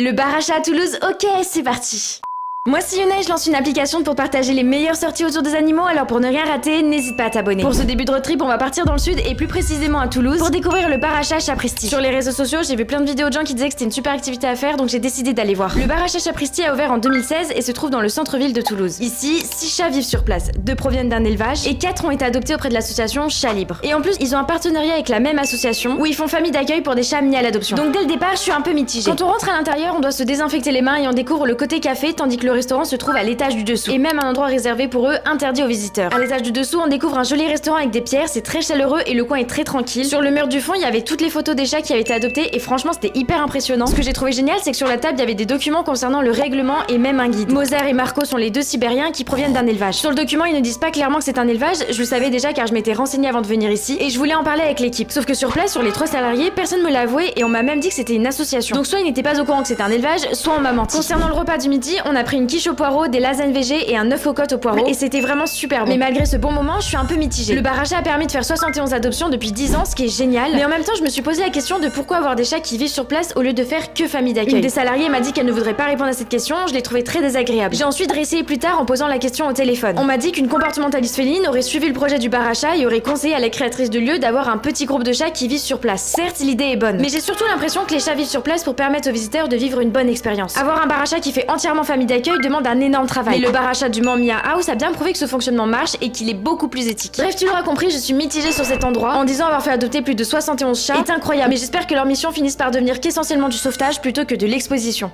Le bar à chat à Toulouse, ok, c'est parti. Moi c'est Yuna et je lance une application pour partager les meilleures sorties autour des animaux, alors pour ne rien rater, n'hésite pas à t'abonner. Pour ce début de road trip, on va partir dans le sud et plus précisément à Toulouse pour découvrir le bar à chat Chapristi. Sur les réseaux sociaux, j'ai vu plein de vidéos de gens qui disaient que c'était une super activité à faire, donc j'ai décidé d'aller voir. Le bar à chat Chapristi a ouvert en 2016 et se trouve dans le centre-ville de Toulouse. Ici, 6 chats vivent sur place, 2 proviennent d'un élevage et 4 ont été adoptés auprès de l'association Chat Libre. Et en plus, ils ont un partenariat avec la même association où ils font famille d'accueil pour des chats mis à l'adoption. Donc dès le départ, je suis un peu mitigée. Quand on rentre à l'intérieur, on doit se désinfecter les mains et on découvre le côté café, tandis que le restaurant se trouve à l'étage du dessous. Et même un endroit réservé pour eux, interdit aux visiteurs. À l'étage du dessous, on découvre un joli restaurant avec des pierres, c'est très chaleureux et le coin est très tranquille. Sur le mur du fond, il y avait toutes les photos des chats qui avaient été adoptés et franchement, c'était hyper impressionnant. Ce que j'ai trouvé génial, c'est que sur la table, il y avait des documents concernant le règlement et même un guide. Moser et Marco sont les 2 sibériens qui proviennent d'un élevage. Sur le document, ils ne disent pas clairement que c'est un élevage, je le savais déjà car je m'étais renseignée avant de venir ici et je voulais en parler avec l'équipe. Sauf que sur place, sur les 3 salariés, personne me l'a avoué et on m'a même dit que c'était une association. Donc soit ils n'étaient pas au courant que c'était un élevage, soit on m'a menti. Concernant le repas du midi, on a pris une quiche au poireau, des lasagnes végé et un œuf aux côtes au poireau et c'était vraiment super bon. Mais malgré ce bon moment, je suis un peu mitigée. Le bar à chat a permis de faire 71 adoptions depuis 10 ans, ce qui est génial. Mais en même temps, je me suis posé la question de pourquoi avoir des chats qui vivent sur place au lieu de faire que famille d'accueil. Une des salariés m'a dit qu'elle ne voudrait pas répondre à cette question, je l'ai trouvé très désagréable. J'ai ensuite réessayé plus tard en posant la question au téléphone. On m'a dit qu'une comportementaliste féline aurait suivi le projet du bar à chat et aurait conseillé à la créatrice de lieu d'avoir un petit groupe de chats qui vivent sur place. Certes, l'idée est bonne, mais j'ai surtout l'impression que les chats vivent sur place pour permettre aux visiteurs de vivre une bonne expérience. Avoir un bar à chat qui fait entièrement famille d'accueil demande un énorme travail. Mais le bar à chat du Mans Mia House a bien prouvé que ce fonctionnement marche et qu'il est beaucoup plus éthique. Bref, tu l'auras compris, je suis mitigée sur cet endroit. En disant avoir fait adopter plus de 71 chats est incroyable, mais j'espère que leur mission finisse par devenir qu'essentiellement du sauvetage plutôt que de l'exposition.